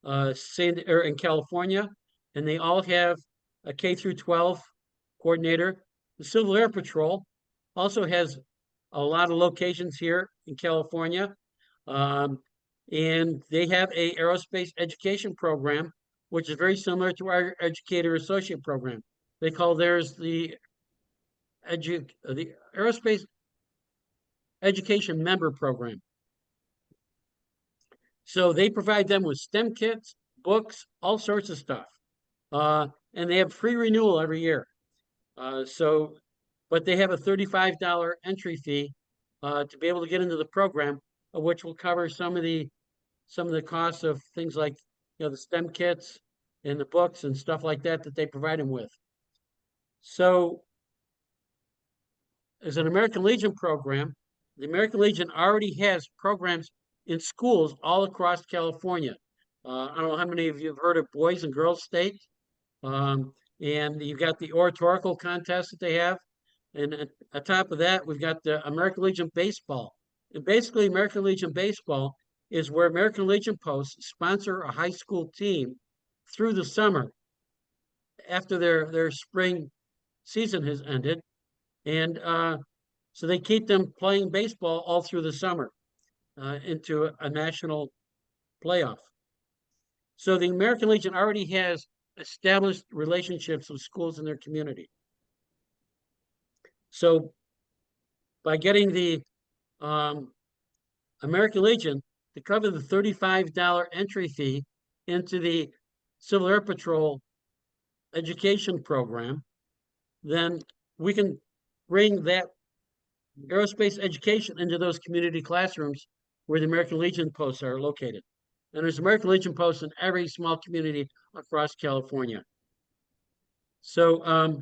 in California, and they all have a K through 12 coordinator. The Civil Air Patrol also has a lot of locations here in California, and they have a aerospace education program, which is very similar to our educator associate program. They call theirs the Aerospace Education Member Program. So they provide them with STEM kits, books, all sorts of stuff. And they have free renewal every year. But they have a $35 entry fee to be able to get into the program, which will cover some of the costs of things like the STEM kits and the books and stuff like that they provide them with. So as an American Legion program, the American Legion already has programs in schools all across California. I don't know how many of you have heard of Boys and Girls State. And you've got the oratorical contest that they have. And on top of that, we've got the American Legion Baseball. And basically, American Legion Baseball is where American Legion posts sponsor a high school team through the summer after their spring season has ended. And so they keep them playing baseball all through the summer into a national playoff. So the American Legion already has established relationships with schools in their community. So by getting the American Legion to cover the $35 entry fee into the Civil Air Patrol education program, then we can bring that aerospace education into those community classrooms where the American Legion posts are located. And there's American Legion posts in every small community across California. So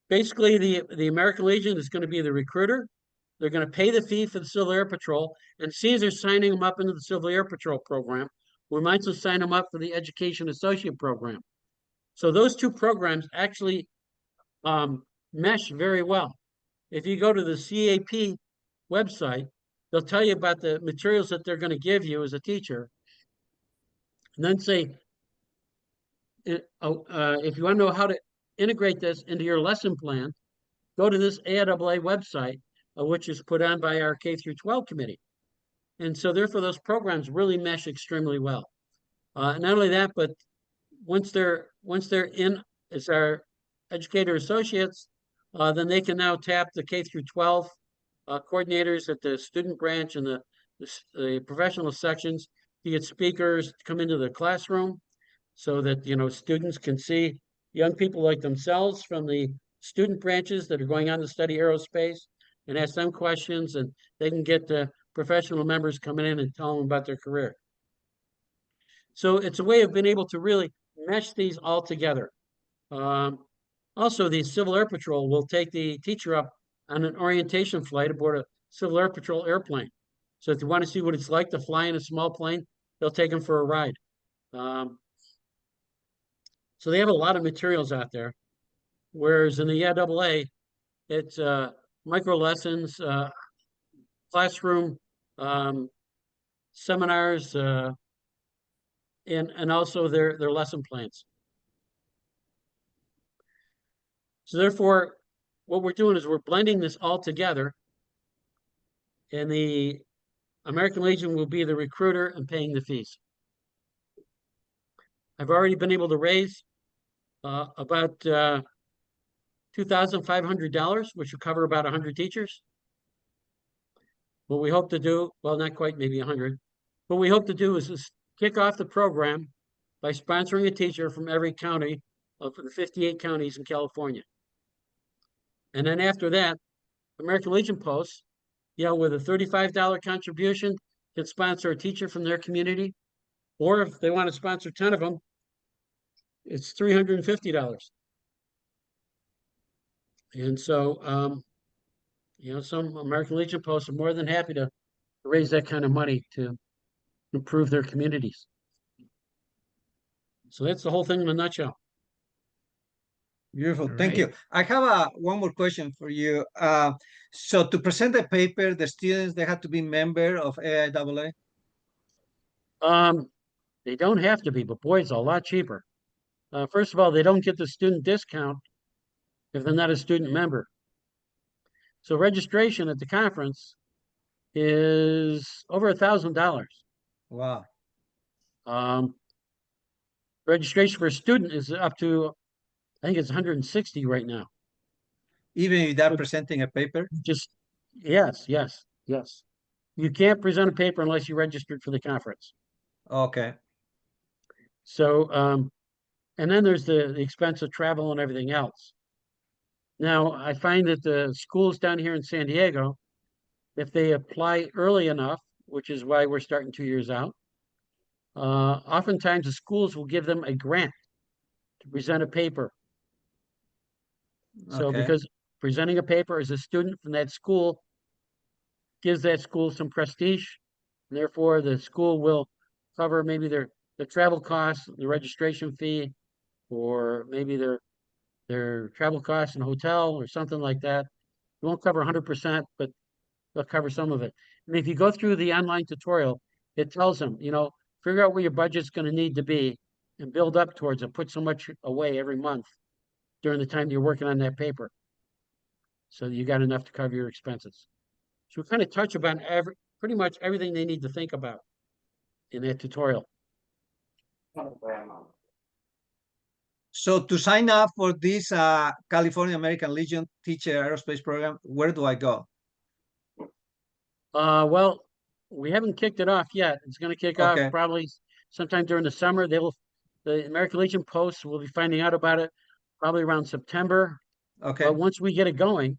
basically, the American Legion is going to be the recruiter. They're going to pay the fee for the Civil Air Patrol, and Caesar's signing them up into the Civil Air Patrol program. We might also sign them up for the Education Associate program. So those two programs actually mesh very well. If you go to the CAP website, they'll tell you about the materials that they're going to give you as a teacher, and then say, if you want to know how to integrate this into your lesson plan, go to this AIAA website, which is put on by our K through 12 committee. And so therefore those programs really mesh extremely well. Not only that, but once they're in as our educator associates, then they can now tap the K through 12 coordinators at the student branch and the professional sections to get speakers to come into the classroom so that, you know, students can see young people like themselves from the student branches that are going on to study aerospace and ask them questions, and they can get the professional members coming in and tell them about their career. So it's a way of being able to really mesh these all together. Also, the Civil Air Patrol will take the teacher up on an orientation flight aboard a Civil Air Patrol airplane. So if you want to see what it's like to fly in a small plane, they'll take them for a ride. So they have a lot of materials out there. Whereas in the AIAA, it's micro lessons, classroom seminars, and also their lesson plans. So therefore, what we're doing is we're blending this all together, and the American Legion will be the recruiter and paying the fees. I've already been able to raise about $2,500, which will cover about 100 teachers. What we hope to do, well, not quite, maybe 100. What we hope to do is kick off the program by sponsoring a teacher from every county of the 58 counties in California. And then after that, American Legion posts, you know, with a $35 contribution, can sponsor a teacher from their community. Or if they want to sponsor 10 of them, it's $350. And so, you know, some American Legion posts are more than happy to raise that kind of money to improve their communities. So that's the whole thing in a nutshell. Beautiful. All Thank you. I have one more question for you. So to present the paper, the students, they have to be member of AIAA? They don't have to be, but boy, it's a lot cheaper. First of all, they don't get the student discount if they're not a student member. So registration at the conference is over $1,000. Wow. Registration for a student is up to, I think it's 160 right now. Even without presenting a paper? Just, yes. You can't present a paper unless you registered for the conference. Okay. So, and then there's the expense of travel and everything else. Now, I find that the schools down here in San Diego, if they apply early enough, which is why we're starting 2 years out, oftentimes the schools will give them a grant to present a paper. So Okay. because presenting a paper as a student from that school gives that school some prestige. And therefore, the school will cover maybe the travel costs, the registration fee, or maybe their travel costs in a hotel or something like that. It won't cover 100%, but they'll cover some of it. And if you go through the online tutorial, it tells them, figure out where your budget's going to need to be and build up towards it. Put so much away every month during the time you're working on that paper, so you got enough to cover your expenses. So we kind of touch about pretty much everything they need to think about in that tutorial. So to sign up for this California American Legion Teacher Aerospace Program, where do I go? Well, we haven't kicked it off yet. It's going to kick off Okay. probably sometime during the summer. The American Legion posts will be finding out about it probably around September. Okay. But once we get it going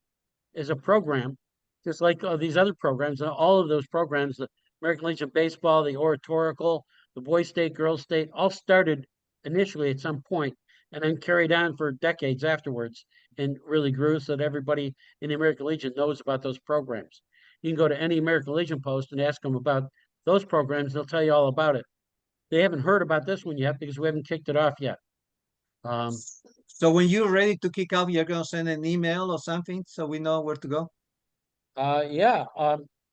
as a program, just like these other programs, all of those programs, the American Legion Baseball, the Oratorical, the Boys State, Girls State, all started initially at some point and then carried on for decades afterwards and really grew so that everybody in the American Legion knows about those programs. You can go to any American Legion post and ask them about those programs. They'll tell you all about it. They haven't heard about this one yet because we haven't kicked it off yet. So when you're ready to kick off, you're going to send an email or something so we know where to go? Yeah.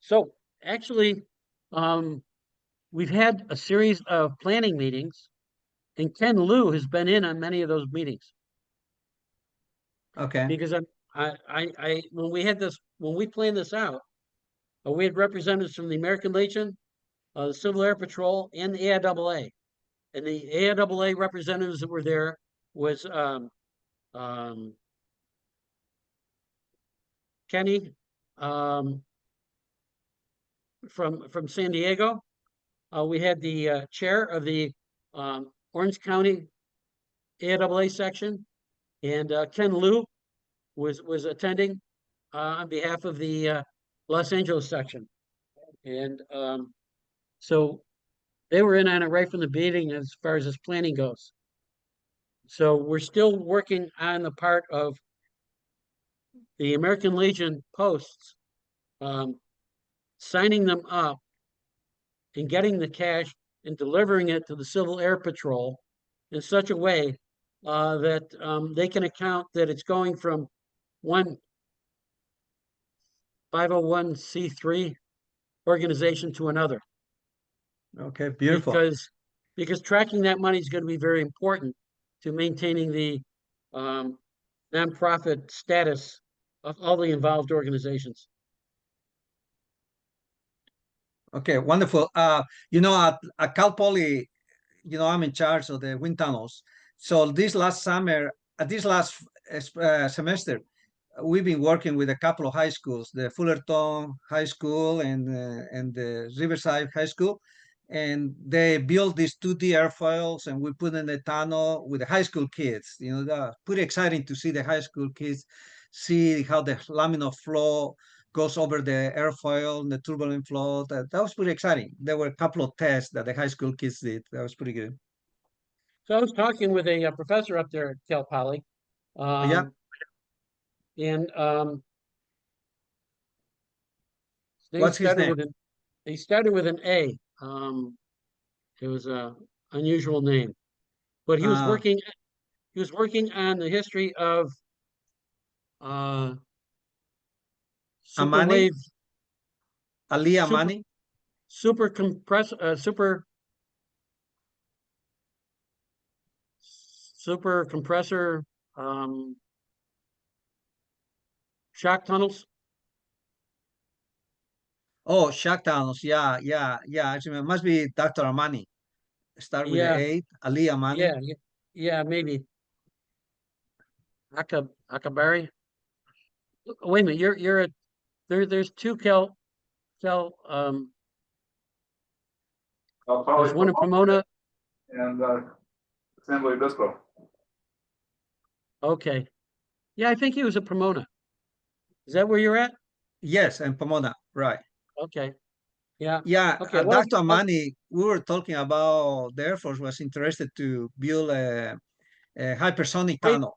So actually, we've had a series of planning meetings, and Ken Liu has been in on many of those meetings. Okay. Because when we planned this out, we had representatives from the American Legion, the Civil Air Patrol, and the AIAA. And the AIAA representatives that were there was Kenny from San Diego. We had the chair of the Orange County AIAA section, and Ken Liu was attending on behalf of the Los Angeles section. And so they were in on it right from the beginning as far as this planning goes. So we're still working on the part of the American Legion posts, signing them up and getting the cash and delivering it to the Civil Air Patrol in such a way that they can account that it's going from one 501c3 organization to another. Okay, beautiful. Because tracking that money is going to be very important to maintaining the nonprofit status of all the involved organizations. Okay, wonderful. At Cal Poly, I'm in charge of the wind tunnels. So this last semester, we've been working with a couple of high schools, the Fullerton High School and the Riverside High School. And they built these 2D airfoils and we put in the tunnel with the high school kids. Pretty exciting to see the high school kids see how the laminar flow goes over the airfoil and the turbulent flow. That was pretty exciting. There were a couple of tests that the high school kids did. That was pretty good. So I was talking with a professor up there at Cal Poly. Yeah. And What's his name? He started with an A. It was a unusual name, but he was working on the history of super Amani? wave, Ali Amani? super compressor shock tunnels. Oh, shock tunnels. Yeah. Actually, it must be Dr. Amani. Start with the Yeah, A, Ali Amani. yeah, maybe. Akabari. Wait a minute, you're at there's two Cal Poly there's one in Pomona. And San Luis Obispo. Okay. Yeah, I think he was at Pomona. Is that where you're at? Yes, and Pomona, right. Okay. Yeah. Yeah, Okay. Dr. Amani, we were talking about the Air Force was interested to build a hypersonic tunnel.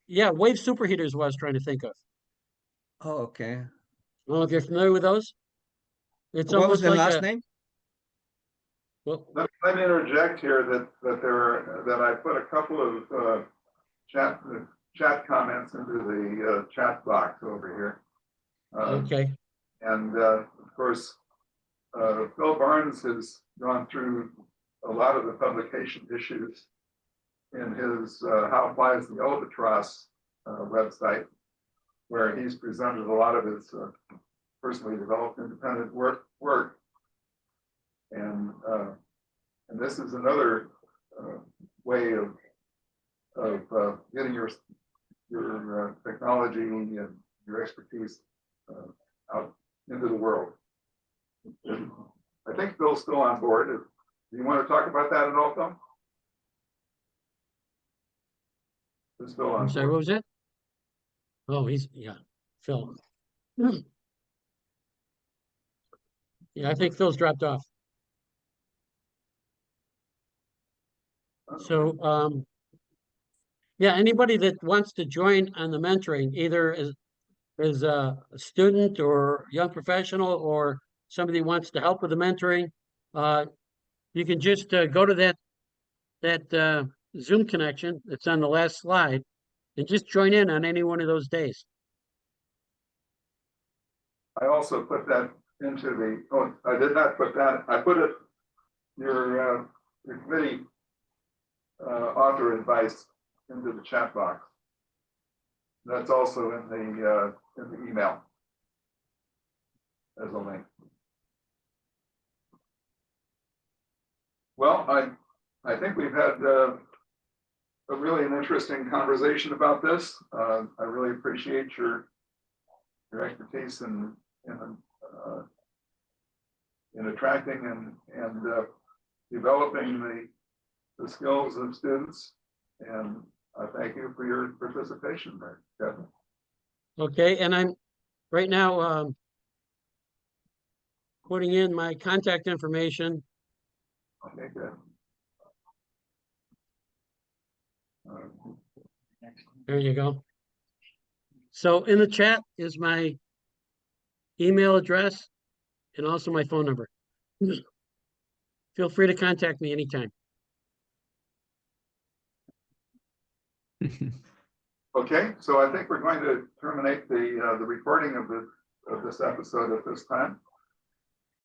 Yeah, wave superheaters was I was trying to think of. Oh, okay. I don't know if you're familiar with those. It's What was almost the like last a, name? well, Let me interject here that I put a couple of chat comments into the chat box over here. okay, And of course, Phil Barnes has gone through a lot of the publication issues in his How Flies the Albatross website, where he's presented a lot of his personally developed independent work. And this is another way of getting your technology and your expertise out into the world. And I think Phil's still on board. Do you want to talk about that at all, Phil? He's still on I'm sorry, what board. was it? Oh, yeah, Phil. Yeah, I think Phil's dropped off. So, yeah, anybody that wants to join on the mentoring, either as a student or young professional, or somebody who wants to help with the mentoring, you can just go to that Zoom connection that's on the last slide and just join in on any one of those days. I also put that into the, oh, I did not put that, I put it, your committee author advice into the chat box. That's also in the email as a link. Well, I think we've had a really an interesting conversation about this. I really appreciate your expertise in attracting and developing the skills of students. And I thank you for your participation there, Kevin. Okay, and I'm right now putting in my contact information. Okay, good. There you go. So in the chat is my email address and also my phone number. Feel free to contact me anytime. Okay, so I think we're going to terminate the recording of this episode at this time.